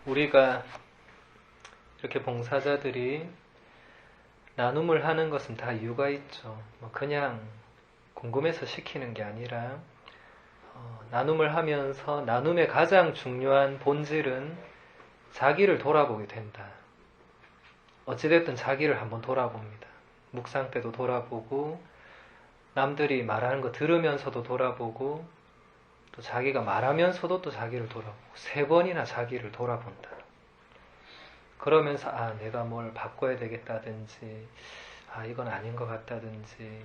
우리가 이렇게 봉사자들이 나눔을 하는 것은 다 이유가 있죠. 그냥 궁금해서 시키는 게 아니라 나눔을 하면서 나눔의 가장 중요한 본질은 자기를 돌아보게 된다. 어찌됐든 자기를 한번 돌아봅니다. 묵상 때도 돌아보고 남들이 말하는 거 들으면서도 돌아보고 또 자기가 말하면서도 또 자기를 돌아보고 3번이나 자기를 돌아본다. 그러면서 내가 뭘 바꿔야 되겠다든지 이건 아닌 것 같다든지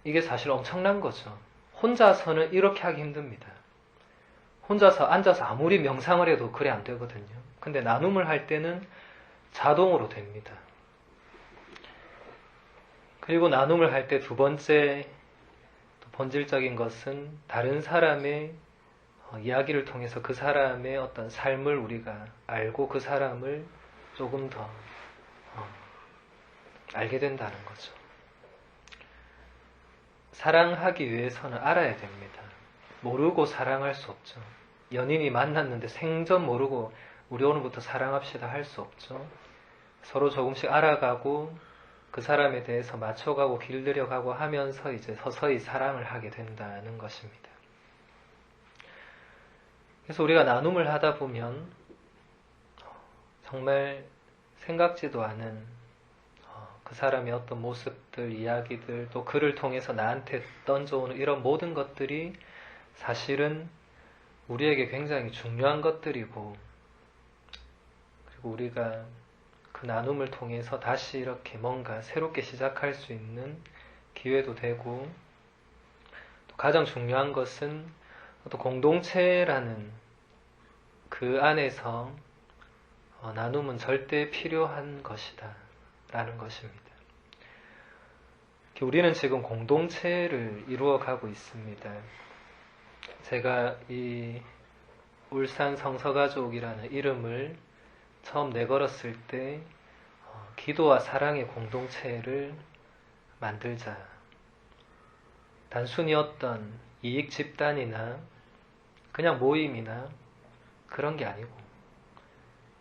이게 사실 엄청난 거죠. 혼자서는 이렇게 하기 힘듭니다. 혼자서 앉아서 아무리 명상을 해도 그래 안 되거든요. 근데 나눔을 할 때는 자동으로 됩니다. 그리고 나눔을 할 때 2번째 본질적인 것은 다른 사람의 이야기를 통해서 그 사람의 어떤 삶을 우리가 알고 그 사람을 조금 더 알게 된다는 거죠. 사랑하기 위해서는 알아야 됩니다. 모르고 사랑할 수 없죠. 연인이 만났는데 생전 모르고 우리 오늘부터 사랑합시다 할 수 없죠. 서로 조금씩 알아가고 그 사람에 대해서 맞춰가고 길들여가고 하면서 이제 서서히 사랑을 하게 된다는 것입니다. 그래서 우리가 나눔을 하다 보면 정말 생각지도 않은 그 사람의 어떤 모습들, 이야기들, 또 그를 통해서 나한테 던져오는 이런 모든 것들이 사실은 우리에게 굉장히 중요한 것들이고, 그리고 우리가 그 나눔을 통해서 다시 이렇게 뭔가 새롭게 시작할 수 있는 기회도 되고, 또 가장 중요한 것은 또 공동체라는 그 안에서 나눔은 절대 필요한 것이다 라는 것입니다. 우리는 지금 공동체를 이루어가고 있습니다. 제가 이 울산 성서가족이라는 이름을 처음 내걸었을 때 기도와 사랑의 공동체를 만들자. 단순히 어떤 이익 집단이나 그냥 모임이나 그런 게 아니고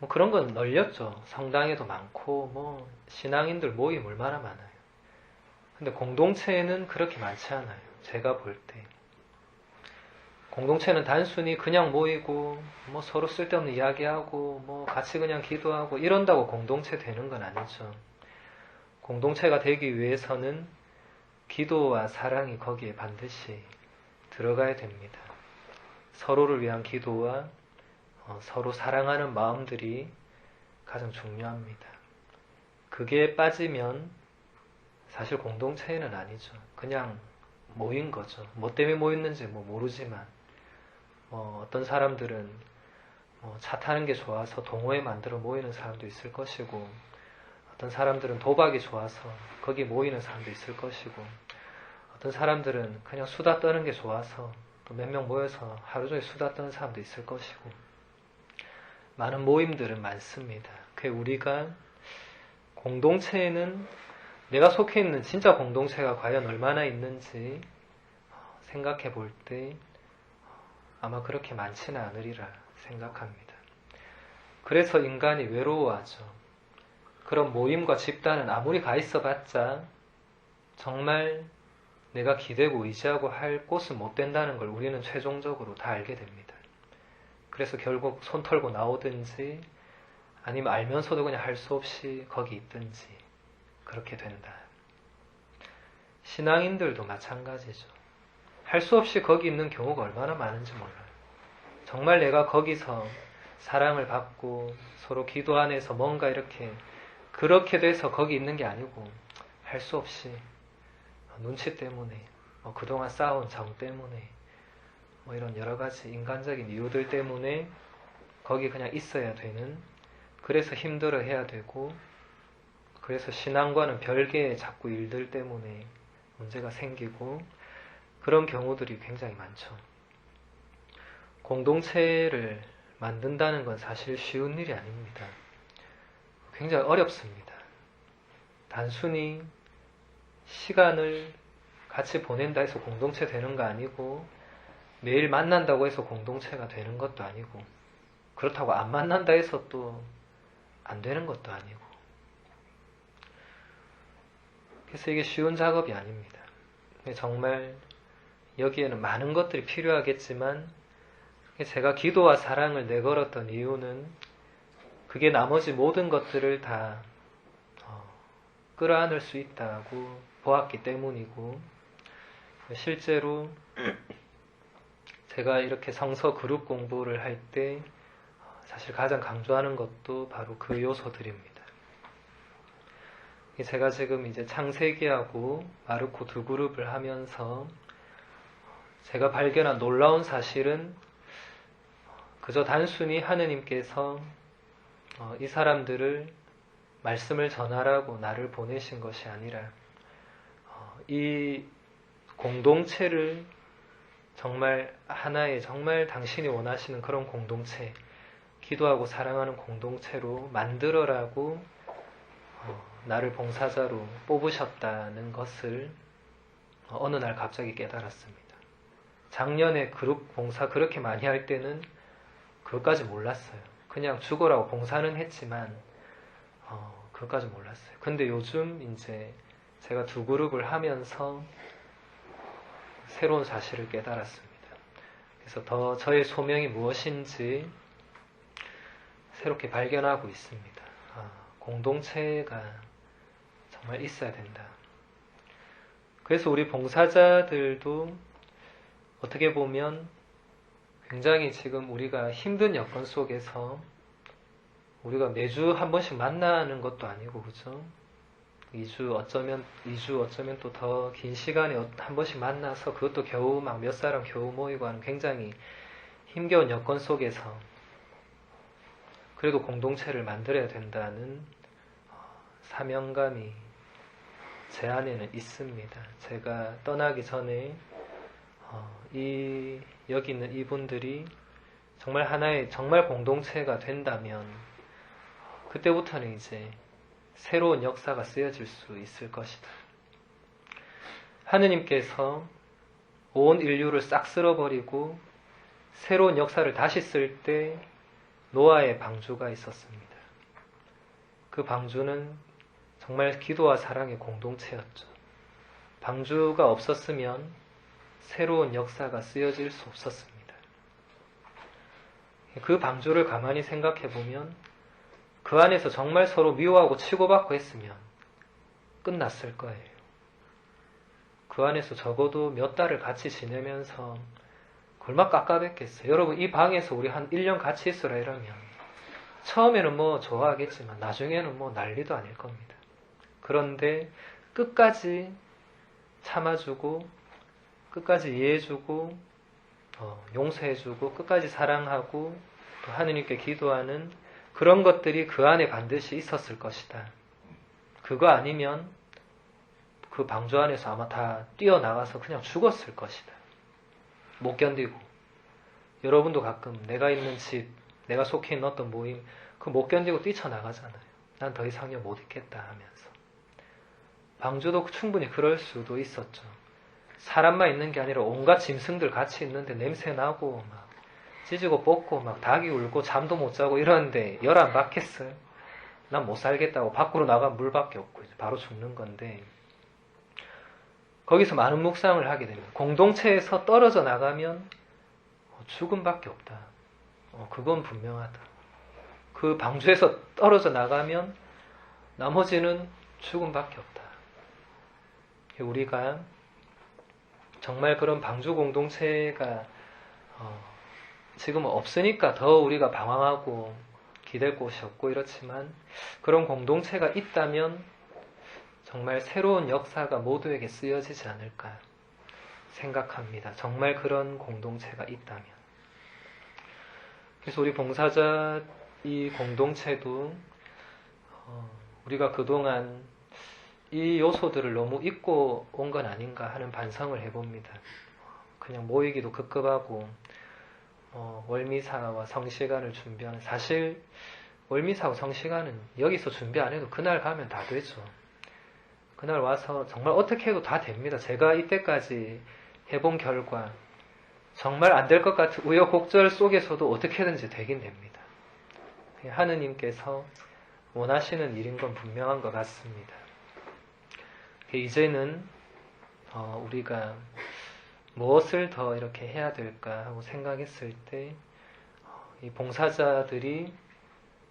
그런 건 널렸죠. 성당에도 많고 신앙인들 모임 얼마나 많아요. 근데 공동체는 그렇게 많지 않아요. 제가 볼 때. 공동체는 단순히 그냥 모이고 서로 쓸데없는 이야기하고 같이 그냥 기도하고 이런다고 공동체 되는 건 아니죠. 공동체가 되기 위해서는 기도와 사랑이 거기에 반드시 들어가야 됩니다. 서로를 위한 기도와 서로 사랑하는 마음들이 가장 중요합니다. 그게 빠지면 사실 공동체는 아니죠. 그냥 모인 거죠. 뭐 때문에 모였는지 모르지만 어떤 사람들은 차 타는 게 좋아서 동호회 만들어 모이는 사람도 있을 것이고, 어떤 사람들은 도박이 좋아서 거기 모이는 사람도 있을 것이고, 어떤 사람들은 그냥 수다 떠는 게 좋아서 또 몇 명 모여서 하루 종일 수다 떠는 사람도 있을 것이고, 많은 모임들은 많습니다. 그 우리가 공동체에는 내가 속해 있는 진짜 공동체가 과연 얼마나 있는지 생각해 볼 때 아마 그렇게 많지는 않으리라 생각합니다. 그래서 인간이 외로워하죠. 그런 모임과 집단은 아무리 가 있어봤자 정말 내가 기대고 의지하고 할 곳은 못 된다는 걸 우리는 최종적으로 다 알게 됩니다. 그래서 결국 손 털고 나오든지 아니면 알면서도 그냥 할 수 없이 거기 있든지 그렇게 된다. 신앙인들도 마찬가지죠. 할 수 없이 거기 있는 경우가 얼마나 많은지 몰라요. 정말 내가 거기서 사랑을 받고 서로 기도 안에서 뭔가 이렇게 그렇게 돼서 거기 있는 게 아니고 할 수 없이 눈치 때문에 그동안 쌓아온 정 때문에 이런 여러 가지 인간적인 이유들 때문에 거기 그냥 있어야 되는, 그래서 힘들어 해야 되고, 그래서 신앙과는 별개의 자꾸 일들 때문에 문제가 생기고 그런 경우들이 굉장히 많죠. 공동체를 만든다는 건 사실 쉬운 일이 아닙니다. 굉장히 어렵습니다. 단순히 시간을 같이 보낸다 해서 공동체 되는 거 아니고 매일 만난다고 해서 공동체가 되는 것도 아니고 그렇다고 안 만난다 해서 또 안 되는 것도 아니고. 그래서 이게 쉬운 작업이 아닙니다. 정말 여기에는 많은 것들이 필요하겠지만 제가 기도와 사랑을 내걸었던 이유는 그게 나머지 모든 것들을 다 끌어안을 수 있다고 보았기 때문이고, 실제로 제가 이렇게 성서 그룹 공부를 할 때 사실 가장 강조하는 것도 바로 그 요소들입니다. 제가 지금 이제 창세기하고 마르코 두 그룹을 하면서 제가 발견한 놀라운 사실은 그저 단순히 하느님께서 이 사람들을 말씀을 전하라고 나를 보내신 것이 아니라 이 공동체를 정말 하나의 정말 당신이 원하시는 그런 공동체, 기도하고 사랑하는 공동체로 만들어라고 나를 봉사자로 뽑으셨다는 것을 어느 날 갑자기 깨달았습니다. 작년에 그룹 봉사 그렇게 많이 할 때는 그것까지 몰랐어요. 그냥 죽어라고 봉사는 했지만 그것까지 몰랐어요. 근데 요즘 이제 제가 두 그룹을 하면서 새로운 사실을 깨달았습니다. 그래서 더 저의 소명이 무엇인지 새롭게 발견하고 있습니다. 공동체가 정말 있어야 된다. 그래서 우리 봉사자들도 어떻게 보면 굉장히 지금 우리가 힘든 여건 속에서 우리가 매주 한 번씩 만나는 것도 아니고, 그죠? 2주 어쩌면 또 더 긴 시간에 한 번씩 만나서 그것도 겨우 막 몇 사람 겨우 모이고 하는 굉장히 힘겨운 여건 속에서 그래도 공동체를 만들어야 된다는 사명감이 제 안에는 있습니다. 제가 떠나기 전에 여기 있는 이분들이 정말 하나의 정말 공동체가 된다면 그때부터는 이제 새로운 역사가 쓰여질 수 있을 것이다. 하느님께서 온 인류를 싹 쓸어버리고 새로운 역사를 다시 쓸 때 노아의 방주가 있었습니다. 그 방주는 정말 기도와 사랑의 공동체였죠. 방주가 없었으면 새로운 역사가 쓰여질 수 없었습니다. 그 방주를 가만히 생각해 보면 그 안에서 정말 서로 미워하고 치고받고 했으면 끝났을 거예요. 그 안에서 적어도 몇 달을 같이 지내면서 얼마 깎아뵙겠어요. 여러분, 이 방에서 우리 한 1년 같이 있으라 이러면 처음에는 뭐 좋아하겠지만 나중에는 뭐 난리도 아닐 겁니다. 그런데 끝까지 참아주고 끝까지 이해해주고 용서해주고 끝까지 사랑하고 또 하느님께 기도하는 그런 것들이 그 안에 반드시 있었을 것이다. 그거 아니면 그 방주 안에서 아마 다 뛰어나가서 그냥 죽었을 것이다. 못 견디고. 여러분도 가끔 내가 있는 집, 내가 속해 있는 어떤 모임, 그거 못 견디고 뛰쳐나가잖아요. 난 더 이상요 못 있겠다 하면서. 방주도 충분히 그럴 수도 있었죠. 사람만 있는 게 아니라 온갖 짐승들 같이 있는데 냄새 나고 막 찢고 뽑고 막 닭이 울고 잠도 못 자고 이러는데 열 안 받겠어요? 난 못 살겠다고 밖으로 나가면 물밖에 없고 바로 죽는 건데, 거기서 많은 묵상을 하게 됩니다. 공동체에서 떨어져 나가면 죽음밖에 없다. 그건 분명하다. 그 방주에서 떨어져 나가면 나머지는 죽음밖에 없다. 우리가 정말 그런 방주 공동체가 지금은 없으니까 더 우리가 방황하고 기댈 곳이 없고 이렇지만, 그런 공동체가 있다면 정말 새로운 역사가 모두에게 쓰여지지 않을까 생각합니다. 정말 그런 공동체가 있다면. 그래서 우리 봉사자 이 공동체도 우리가 그동안 이 요소들을 너무 잊고 온 건 아닌가 하는 반성을 해봅니다. 그냥 모이기도 급급하고 월미사와 성시간을 준비하는, 사실 월미사와 성시간은 여기서 준비 안 해도 그날 가면 다 되죠. 그날 와서 정말 어떻게 해도 다 됩니다. 제가 이때까지 해본 결과 정말 안 될 것 같은 우여곡절 속에서도 어떻게든지 되긴 됩니다. 하느님께서 원하시는 일인 건 분명한 것 같습니다. 이제는 우리가 무엇을 더 이렇게 해야 될까 하고 생각했을 때 이 봉사자들이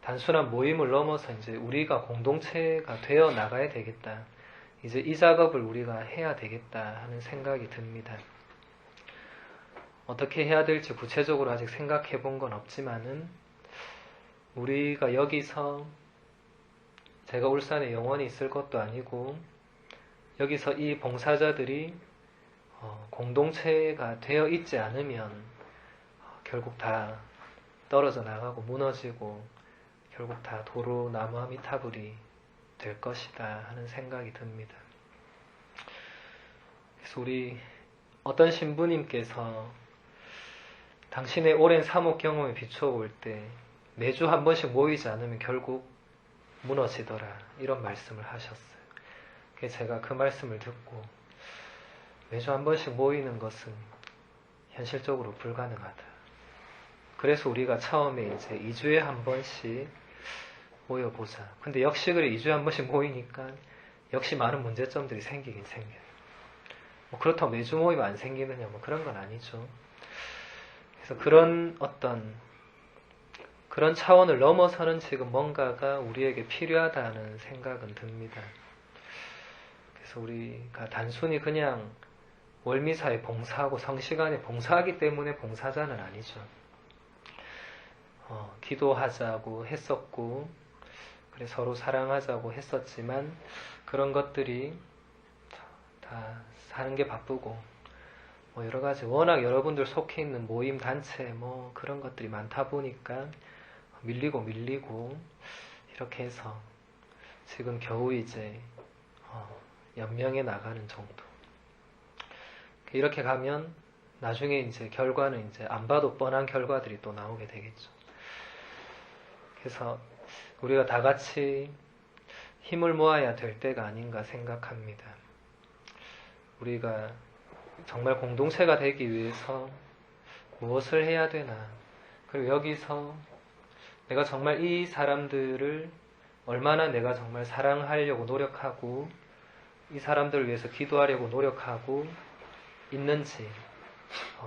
단순한 모임을 넘어서 이제 우리가 공동체가 되어 나가야 되겠다. 이제 이 작업을 우리가 해야 되겠다 하는 생각이 듭니다. 어떻게 해야 될지 구체적으로 아직 생각해 본 건 없지만은 우리가 여기서 제가 울산에 영원히 있을 것도 아니고 여기서 이 봉사자들이 공동체가 되어 있지 않으면 결국 다 떨어져 나가고 무너지고 결국 다 도로 나무 아미타불이 될 것이다 하는 생각이 듭니다. 그래서 우리 어떤 신부님께서 당신의 오랜 사목 경험에 비춰볼 때 매주 한 번씩 모이지 않으면 결국 무너지더라 이런 말씀을 하셨어요. 그래서 제가 그 말씀을 듣고 매주 한 번씩 모이는 것은 현실적으로 불가능하다. 그래서 우리가 처음에 이제 2주에 한 번씩 모여보자. 근데 역시 그래 2주에 한 번씩 모이니까 역시 많은 문제점들이 생기긴 생겨요. 뭐 그렇다고 매주 모이면 안 생기느냐 뭐 그런 건 아니죠. 그래서 그런 차원을 넘어서는 지금 뭔가가 우리에게 필요하다는 생각은 듭니다. 그래서 우리가 단순히 그냥 월미사에 봉사하고 성시간에 봉사하기 때문에 봉사자는 아니죠. 기도하자고 했었고 그래 서로 사랑하자고 했었지만 그런 것들이 다 사는 게 바쁘고 뭐 여러 가지 워낙 여러분들 속해 있는 모임 단체 뭐 그런 것들이 많다 보니까 밀리고 이렇게 해서 지금 겨우 이제 연명해 나가는 정도. 이렇게 가면 나중에 이제 결과는 이제 안 봐도 뻔한 결과들이 또 나오게 되겠죠. 그래서 우리가 다 같이 힘을 모아야 될 때가 아닌가 생각합니다. 우리가 정말 공동체가 되기 위해서 무엇을 해야 되나, 그리고 여기서 내가 정말 이 사람들을 얼마나 내가 정말 사랑하려고 노력하고 이 사람들을 위해서 기도하려고 노력하고 있는지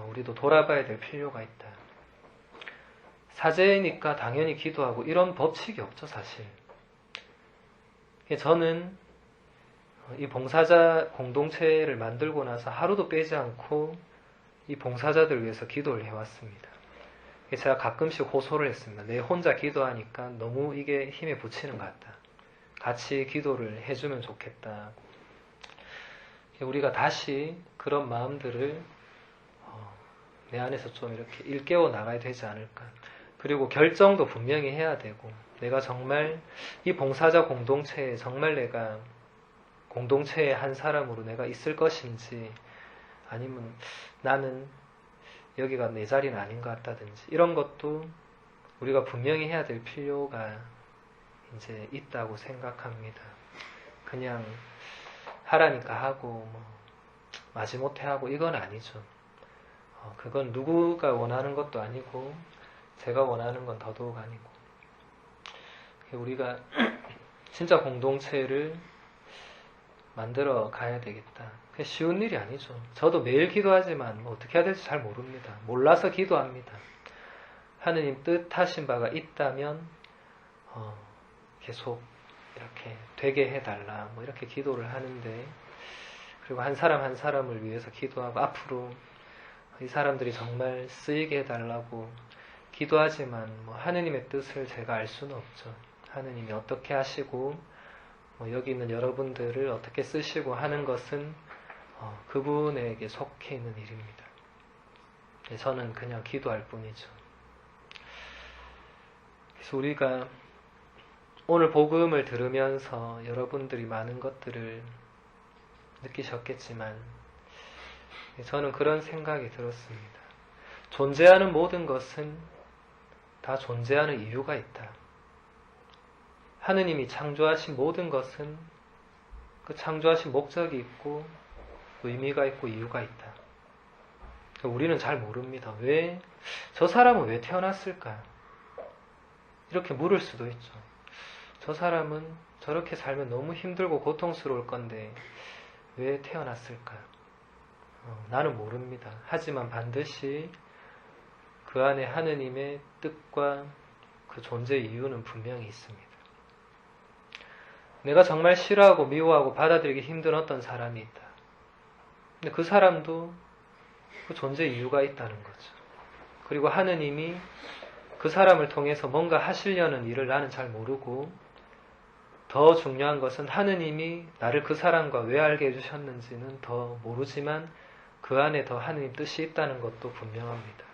우리도 돌아봐야 될 필요가 있다. 사제니까 당연히 기도하고 이런 법칙이 없죠, 사실. 저는 이 봉사자 공동체를 만들고 나서 하루도 빼지 않고 이 봉사자들을 위해서 기도를 해왔습니다. 제가 가끔씩 호소를 했습니다. 내 혼자 기도하니까 너무 이게 힘에 부치는 것 같다. 같이 기도를 해주면 좋겠다. 우리가 다시 그런 마음들을 내 안에서 좀 이렇게 일깨워 나가야 되지 않을까. 그리고 결정도 분명히 해야 되고 내가 정말 이 봉사자 공동체에 정말 내가 공동체의 한 사람으로 내가 있을 것인지 아니면 나는 여기가 내 자리는 아닌 것 같다든지 이런 것도 우리가 분명히 해야 될 필요가 이제 있다고 생각합니다. 그냥 하라니까 하고 뭐 마지못해 하고 이건 아니죠. 그건 누구가 원하는 것도 아니고 제가 원하는 건 더더욱 아니고 우리가 진짜 공동체를 만들어 가야 되겠다. 그게 쉬운 일이 아니죠. 저도 매일 기도하지만 뭐 어떻게 해야 될지 잘 모릅니다. 몰라서 기도합니다. 하느님 뜻하신 바가 있다면 계속 이렇게 되게 해달라 뭐 이렇게 기도를 하는데 그리고 한 사람 한 사람을 위해서 기도하고 앞으로 이 사람들이 정말 쓰이게 해달라고 기도하지만 뭐 하느님의 뜻을 제가 알 수는 없죠. 하느님이 어떻게 하시고 뭐 여기 있는 여러분들을 어떻게 쓰시고 하는 것은 그분에게 속해 있는 일입니다. 저는 그냥 기도할 뿐이죠. 그래서 우리가 오늘 복음을 들으면서 여러분들이 많은 것들을 느끼셨겠지만 저는 그런 생각이 들었습니다. 존재하는 모든 것은 다 존재하는 이유가 있다. 하느님이 창조하신 모든 것은 그 창조하신 목적이 있고 의미가 있고 이유가 있다. 우리는 잘 모릅니다. 왜? 저 사람은 왜 태어났을까? 이렇게 물을 수도 있죠. 저 사람은 저렇게 살면 너무 힘들고 고통스러울 건데 왜 태어났을까? 나는 모릅니다. 하지만 반드시 그 안에 하느님의 뜻과 그 존재 이유는 분명히 있습니다. 내가 정말 싫어하고 미워하고 받아들이기 힘든 어떤 사람이 있다. 근데 그 사람도 그 존재 이유가 있다는 거죠. 그리고 하느님이 그 사람을 통해서 뭔가 하시려는 일을 나는 잘 모르고, 더 중요한 것은 하느님이 나를 그 사람과 왜 알게 해주셨는지는 더 모르지만 그 안에 더 하느님 뜻이 있다는 것도 분명합니다.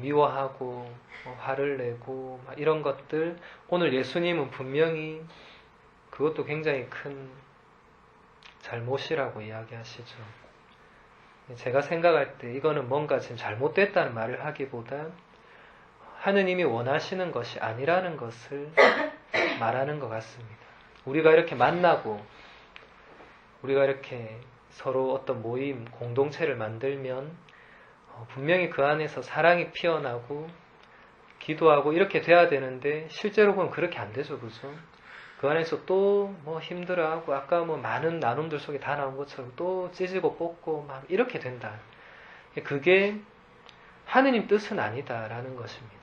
미워하고 화를 내고 이런 것들, 오늘 예수님은 분명히 그것도 굉장히 큰 잘못이라고 이야기하시죠. 제가 생각할 때 이거는 뭔가 지금 잘못됐다는 말을 하기보다 하느님이 원하시는 것이 아니라는 것을 말하는 것 같습니다. 우리가 이렇게 만나고 우리가 이렇게 서로 어떤 모임, 공동체를 만들면 분명히 그 안에서 사랑이 피어나고 기도하고 이렇게 돼야 되는데 실제로 보면 그렇게 안 되죠. 그죠? 그 안에서 또 힘들어하고 아까 많은 나눔들 속에 다 나온 것처럼 또 찢고 뽑고 막 이렇게 된다. 그게 하느님 뜻은 아니다라는 것입니다.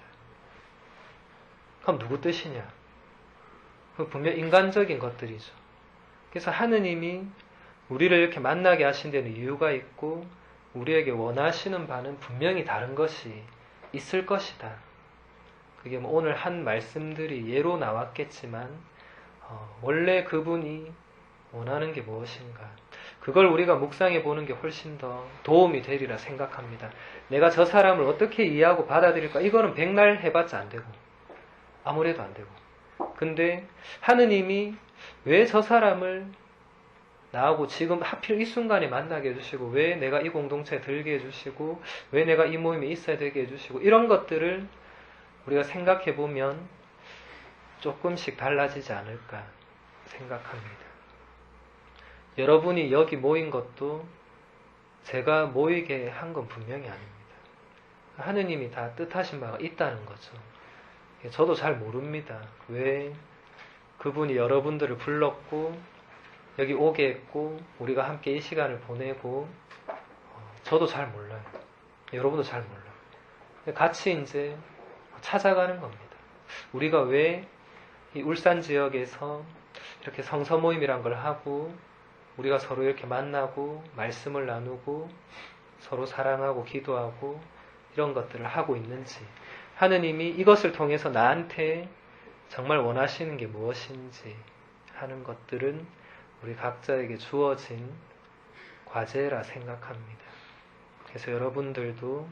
그럼 누구 뜻이냐? 분명 인간적인 것들이죠. 그래서 하느님이 우리를 이렇게 만나게 하신 데는 이유가 있고 우리에게 원하시는 바는 분명히 다른 것이 있을 것이다. 그게 오늘 한 말씀들이 예로 나왔겠지만 원래 그분이 원하는 게 무엇인가, 그걸 우리가 묵상해 보는 게 훨씬 더 도움이 되리라 생각합니다. 내가 저 사람을 어떻게 이해하고 받아들일까, 이거는 백날 해봤자 안 되고 아무래도 안 되고, 근데 하느님이 왜 저 사람을 나하고 지금 하필 이 순간에 만나게 해주시고, 왜 내가 이 공동체에 들게 해주시고, 왜 내가 이 모임에 있어야 되게 해주시고, 이런 것들을 우리가 생각해 보면 조금씩 달라지지 않을까 생각합니다. 여러분이 여기 모인 것도 제가 모이게 한 건 분명히 아닙니다. 하느님이 다 뜻하신 바가 있다는 거죠. 저도 잘 모릅니다. 왜 그분이 여러분들을 불렀고 여기 오게 했고 우리가 함께 이 시간을 보내고, 저도 잘 몰라요. 여러분도 잘 몰라요. 같이 이제 찾아가는 겁니다. 우리가 왜 이 울산 지역에서 이렇게 성서 모임이란 걸 하고 우리가 서로 이렇게 만나고 말씀을 나누고 서로 사랑하고 기도하고 이런 것들을 하고 있는지, 하느님이 이것을 통해서 나한테 정말 원하시는 게 무엇인지 하는 것들은 우리 각자에게 주어진 과제라 생각합니다. 그래서 여러분들도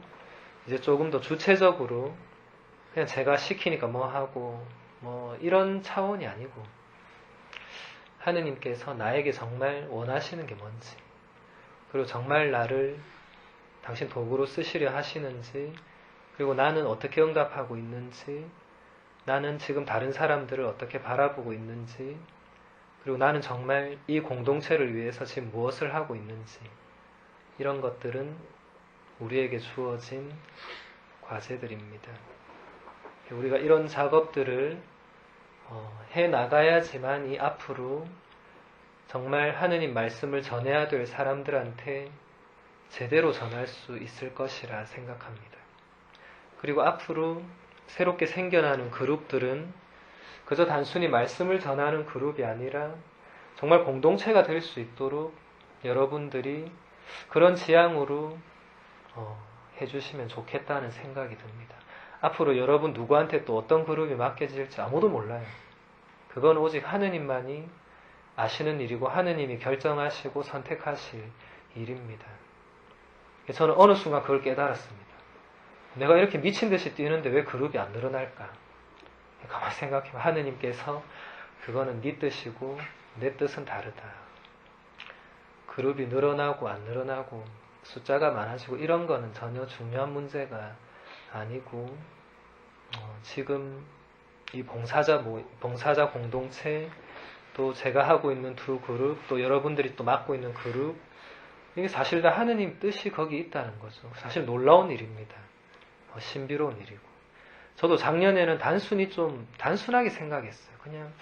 이제 조금 더 주체적으로 그냥 제가 시키니까 하고 이런 차원이 아니고, 하느님께서 나에게 정말 원하시는 게 뭔지, 그리고 정말 나를 당신 도구로 쓰시려 하시는지, 그리고 나는 어떻게 응답하고 있는지, 나는 지금 다른 사람들을 어떻게 바라보고 있는지, 그리고 나는 정말 이 공동체를 위해서 지금 무엇을 하고 있는지, 이런 것들은 우리에게 주어진 과제들입니다. 우리가 이런 작업들을 해 나가야지만 이 앞으로 정말 하느님 말씀을 전해야 될 사람들한테 제대로 전할 수 있을 것이라 생각합니다. 그리고 앞으로 새롭게 생겨나는 그룹들은 그저 단순히 말씀을 전하는 그룹이 아니라 정말 공동체가 될 수 있도록 여러분들이 그런 지향으로 해주시면 좋겠다는 생각이 듭니다. 앞으로 여러분 누구한테 또 어떤 그룹이 맡겨질지 아무도 몰라요. 그건 오직 하느님만이 아시는 일이고 하느님이 결정하시고 선택하실 일입니다. 저는 어느 순간 그걸 깨달았습니다. 내가 이렇게 미친 듯이 뛰는데 왜 그룹이 안 늘어날까? 가만히 생각해보면 하느님께서 그거는 네 뜻이고 내 뜻은 다르다. 그룹이 늘어나고 안 늘어나고 숫자가 많아지고 이런 거는 전혀 중요한 문제가 아니고, 지금 이 봉사자 공동체, 또 제가 하고 있는 두 그룹, 또 여러분들이 또 맡고 있는 그룹, 이게 사실 다 하느님 뜻이 거기 있다는 거죠. 사실 놀라운 일입니다. 신비로운 일이고, 저도 작년에는 단순하게 생각했어요. 그냥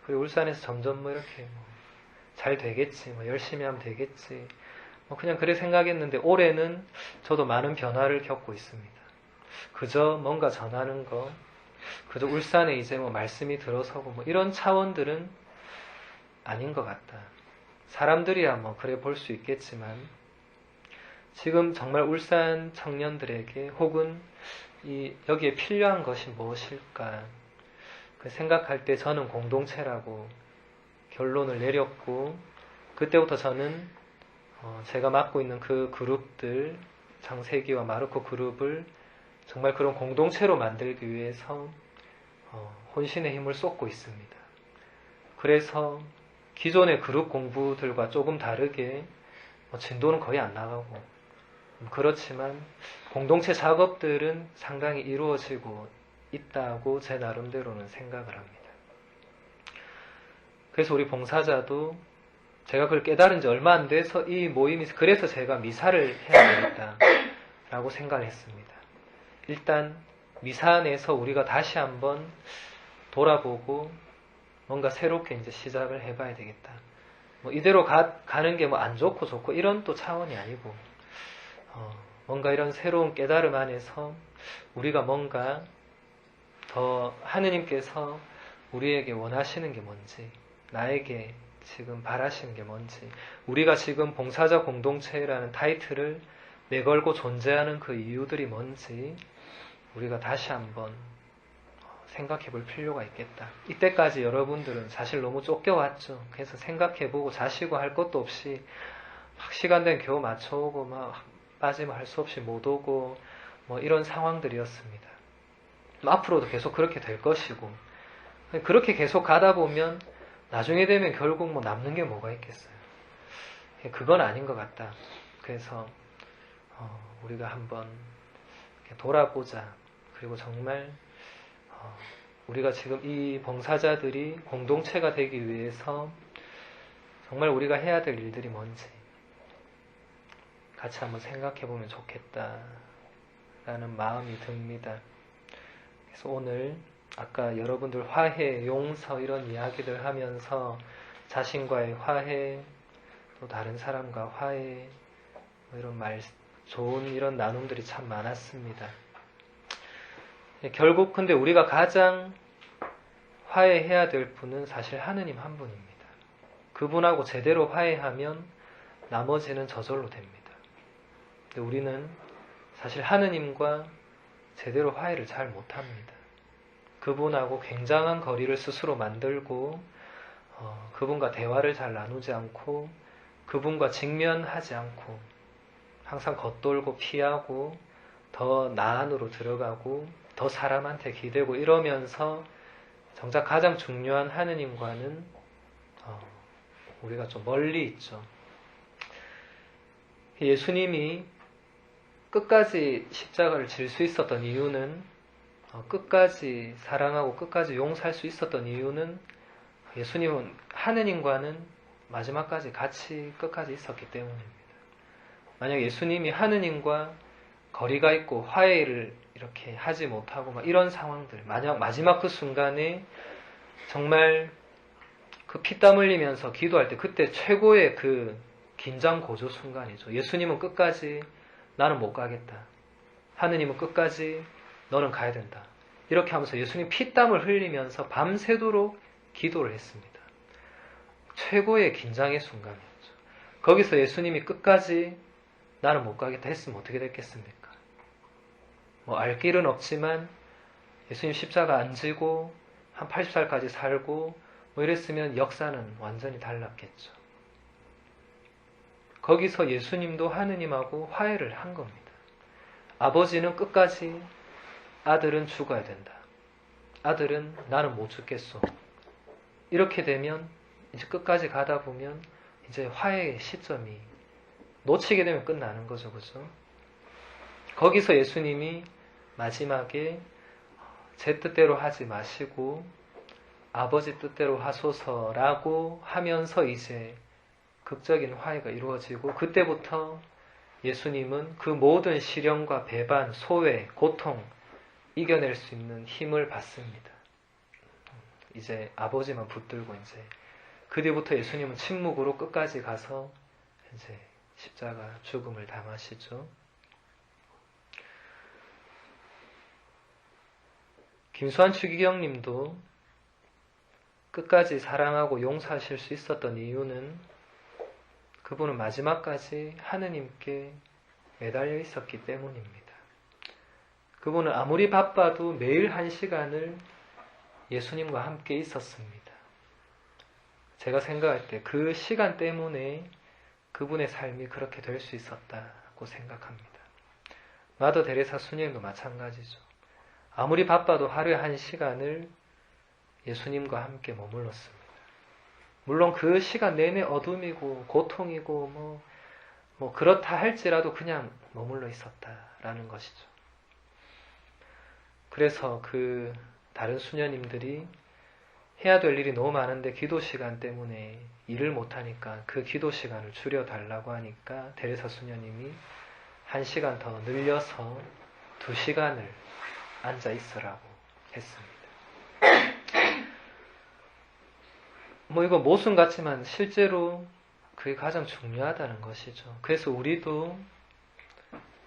우리 울산에서 점점 뭐 이렇게 뭐 잘 되겠지, 뭐 열심히 하면 되겠지, 뭐 그냥 그래 생각했는데 올해는 저도 많은 변화를 겪고 있습니다. 그저 뭔가 전하는 거, 그저 울산에 이제 뭐 말씀이 들어서고 뭐 이런 차원들은 아닌 것 같다. 사람들이야 뭐 그래 볼 수 있겠지만 지금 정말 울산 청년들에게 혹은 여기에 필요한 것이 무엇일까 그 생각할 때 저는 공동체라고 결론을 내렸고, 그때부터 저는 제가 맡고 있는 그 그룹들, 장세기와 마르코 그룹을 정말 그런 공동체로 만들기 위해서 혼신의 힘을 쏟고 있습니다. 그래서 기존의 그룹 공부들과 조금 다르게 진도는 거의 안 나가고, 그렇지만 공동체 작업들은 상당히 이루어지고 있다고 제 나름대로는 생각을 합니다. 그래서 우리 봉사자도 제가 그걸 깨달은 지 얼마 안 돼서 이 모임이, 그래서 제가 미사를 해야 되겠다라고 생각을 했습니다. 일단 미사 안에서 우리가 다시 한번 돌아보고 뭔가 새롭게 이제 시작을 해봐야 되겠다. 뭐 이대로 가는 게 뭐 안 좋고 이런 또 차원이 아니고, 뭔가 이런 새로운 깨달음 안에서 우리가 뭔가 더 하느님께서 우리에게 원하시는 게 뭔지, 나에게 지금 바라시는 게 뭔지, 우리가 지금 봉사자 공동체라는 타이틀을 내걸고 존재하는 그 이유들이 뭔지 우리가 다시 한번 생각해 볼 필요가 있겠다. 이때까지 여러분들은 사실 너무 쫓겨왔죠. 그래서 생각해보고 자시고 할 것도 없이 막 시간 되면 겨우 맞춰오고 막 빠지면 할 수 없이 못 오고 뭐 이런 상황들이었습니다. 앞으로도 계속 그렇게 될 것이고, 그렇게 계속 가다 보면 나중에 되면 결국 뭐 남는 게 뭐가 있겠어요. 그건 아닌 것 같다. 그래서 우리가 한번 돌아보자. 그리고 정말 우리가 지금 이 봉사자들이 공동체가 되기 위해서 정말 우리가 해야 될 일들이 뭔지 같이 한번 생각해 보면 좋겠다라는 마음이 듭니다. 그래서 오늘 아까 여러분들 화해, 용서 이런 이야기들 하면서 자신과의 화해, 또 다른 사람과 화해, 뭐 이런 좋은 이런 나눔들이 참 많았습니다. 결국 근데 우리가 가장 화해해야 될 분은 사실 하느님 한 분입니다. 그분하고 제대로 화해하면 나머지는 저절로 됩니다. 근데 우리는 사실 하느님과 제대로 화해를 잘 못합니다. 그분하고 굉장한 거리를 스스로 만들고 그분과 대화를 잘 나누지 않고 그분과 직면하지 않고 항상 겉돌고 피하고 더 나 안으로 들어가고 더 사람한테 기대고 이러면서 정작 가장 중요한 하느님과는 우리가 좀 멀리 있죠. 예수님이 끝까지 십자가를 질 수 있었던 이유는, 끝까지 사랑하고 끝까지 용서할 수 있었던 이유는 예수님은 하느님과는 마지막까지 같이 끝까지 있었기 때문입니다. 만약 예수님이 하느님과 거리가 있고 화해를 이렇게 하지 못하고 막 이런 상황들, 만약 마지막 그 순간에 정말 그 피땀 흘리면서 기도할 때 그때 최고의 그 긴장 고조 순간이죠. 예수님은 끝까지 나는 못 가겠다. 하느님은 끝까지 너는 가야 된다. 이렇게 하면서 예수님 피땀을 흘리면서 밤새도록 기도를 했습니다. 최고의 긴장의 순간이었죠. 거기서 예수님이 끝까지 나는 못 가겠다 했으면 어떻게 됐겠습니까? 뭐 알 길은 없지만 예수님 십자가 안 지고 한 80살까지 살고 뭐 이랬으면 역사는 완전히 달랐겠죠. 거기서 예수님도 하느님하고 화해를 한 겁니다. 아버지는 끝까지 아들은 죽어야 된다. 아들은 나는 못 죽겠소. 이렇게 되면 이제 끝까지 가다 보면 이제 화해의 시점이 놓치게 되면 끝나는 거죠. 그죠? 거기서 예수님이 마지막에 제 뜻대로 하지 마시고 아버지 뜻대로 하소서라고 하면서 이제 극적인 화해가 이루어지고, 그때부터 예수님은 그 모든 시련과 배반, 소외, 고통 이겨낼 수 있는 힘을 받습니다. 이제 아버지만 붙들고 이제 그 뒤부터 예수님은 침묵으로 끝까지 가서 이제 십자가 죽음을 당하시죠. 김수환 추기경님도 끝까지 사랑하고 용서하실 수 있었던 이유는 그분은 마지막까지 하느님께 매달려 있었기 때문입니다. 그분은 아무리 바빠도 매일 1시간을 예수님과 함께 있었습니다. 제가 생각할 때 그 시간 때문에 그분의 삶이 그렇게 될 수 있었다고 생각합니다. 마더 데레사 수녀님도 마찬가지죠. 아무리 바빠도 하루에 1시간을 예수님과 함께 머물렀습니다. 물론 그 시간 내내 어둠이고 고통이고 뭐 그렇다 할지라도 그냥 머물러 있었다라는 것이죠. 그래서 그 다른 수녀님들이 해야 될 일이 너무 많은데 기도 시간 때문에 일을 못하니까 그 기도 시간을 줄여달라고 하니까 데레사 수녀님이 1시간 더 늘려서 2시간을 앉아 있으라고 했습니다. 이거 모순 같지만 실제로 그게 가장 중요하다는 것이죠. 그래서 우리도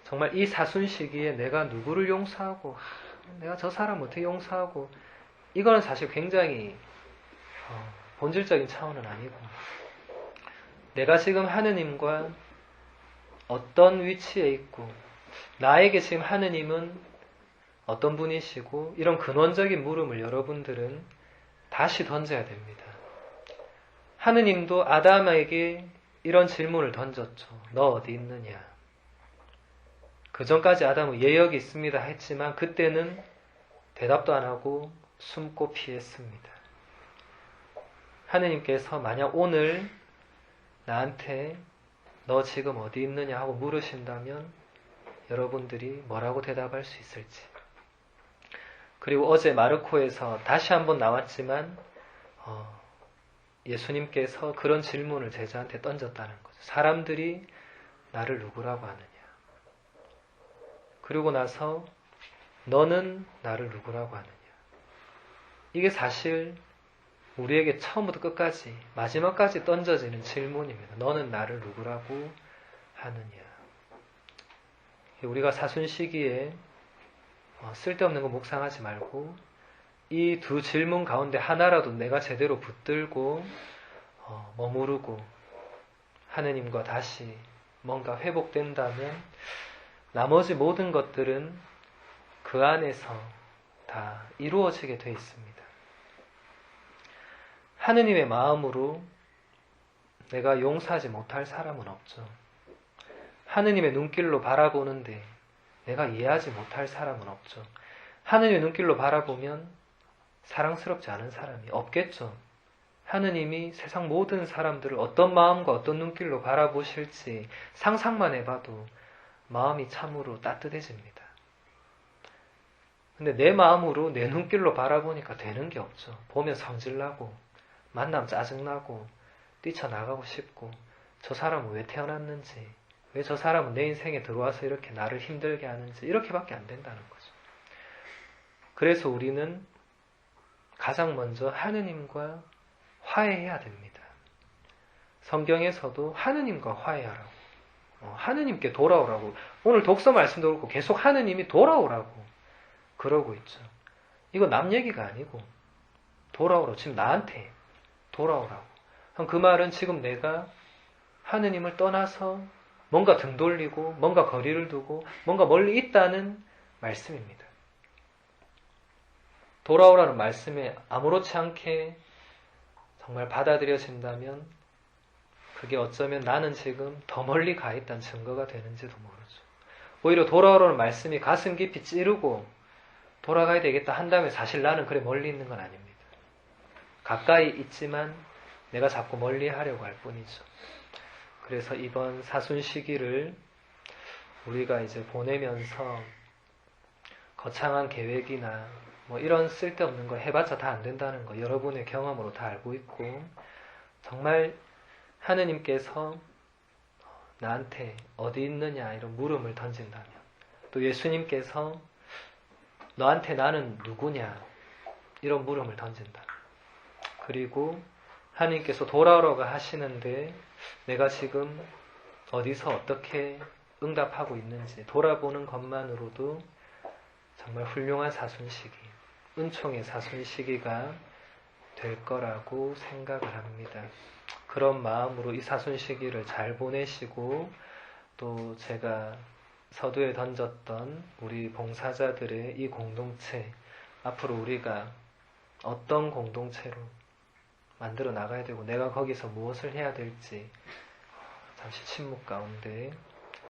정말 이 사순 시기에 내가 누구를 용서하고 내가 저 사람 어떻게 용서하고 이거는 사실 굉장히 본질적인 차원은 아니고 내가 지금 하느님과 어떤 위치에 있고 나에게 지금 하느님은 어떤 분이시고 이런 근원적인 물음을 여러분들은 다시 던져야 됩니다. 하느님도 아담에게 이런 질문을 던졌죠. 너 어디 있느냐? 그 전까지 아담은 예 여기 있습니다 했지만 그때는 대답도 안 하고 숨고 피했습니다. 하느님께서 만약 오늘 나한테 너 지금 어디 있느냐 하고 물으신다면 여러분들이 뭐라고 대답할 수 있을지. 그리고 어제 마르코에서 다시 한번 나왔지만 예수님께서 그런 질문을 제자한테 던졌다는 거죠. 사람들이 나를 누구라고 하느냐. 그리고 나서 너는 나를 누구라고 하느냐. 이게 사실 우리에게 처음부터 끝까지 마지막까지 던져지는 질문입니다. 너는 나를 누구라고 하느냐. 우리가 사순 시기에 쓸데없는 거 묵상하지 말고 이 두 질문 가운데 하나라도 내가 제대로 붙들고 머무르고 하느님과 다시 뭔가 회복된다면 나머지 모든 것들은 그 안에서 다 이루어지게 되어 있습니다. 하느님의 마음으로 내가 용서하지 못할 사람은 없죠. 하느님의 눈길로 바라보는데 내가 이해하지 못할 사람은 없죠. 하느님의 눈길로 바라보면 사랑스럽지 않은 사람이 없겠죠. 하느님이 세상 모든 사람들을 어떤 마음과 어떤 눈길로 바라보실지 상상만 해봐도 마음이 참으로 따뜻해집니다. 근데 내 마음으로 내 눈길로 바라보니까 되는 게 없죠. 보면 성질나고 만나면 짜증나고 뛰쳐나가고 싶고 저 사람은 왜 태어났는지 왜 저 사람은 내 인생에 들어와서 이렇게 나를 힘들게 하는지 이렇게밖에 안 된다는 거죠. 그래서 우리는 가장 먼저 하느님과 화해해야 됩니다. 성경에서도 하느님과 화해하라고 하느님께 돌아오라고 오늘 독서 말씀도 그렇고 계속 하느님이 돌아오라고 그러고 있죠. 이거 남 얘기가 아니고 돌아오라고 지금 나한테 돌아오라고 그 말은 지금 내가 하느님을 떠나서 뭔가 등 돌리고 뭔가 거리를 두고 뭔가 멀리 있다는 말씀입니다. 돌아오라는 말씀에 아무렇지 않게 정말 받아들여진다면 그게 어쩌면 나는 지금 더 멀리 가 있다는 증거가 되는지도 모르죠. 오히려 돌아오라는 말씀이 가슴 깊이 찌르고 돌아가야 되겠다 한다면 사실 나는 그래 멀리 있는 건 아닙니다. 가까이 있지만 내가 자꾸 멀리 하려고 할 뿐이죠. 그래서 이번 사순 시기를 우리가 이제 보내면서 거창한 계획이나 뭐 이런 쓸데없는 거 해봤자 다 안 된다는 거 여러분의 경험으로 다 알고 있고 정말 하느님께서 나한테 어디 있느냐 이런 물음을 던진다면 또 예수님께서 너한테 나는 누구냐? 이런 물음을 던진다. 그리고 하나님께서 돌아오라고 하시는데 내가 지금 어디서 어떻게 응답하고 있는지 돌아보는 것만으로도 정말 훌륭한 사순시기, 은총의 사순시기가 될 거라고 생각을 합니다. 그런 마음으로 이 사순시기를 잘 보내시고 또 제가 서두에 던졌던 우리 봉사자들의 이 공동체, 앞으로 우리가 어떤 공동체로 만들어 나가야 되고 내가 거기서 무엇을 해야 될지 잠시 침묵 가운데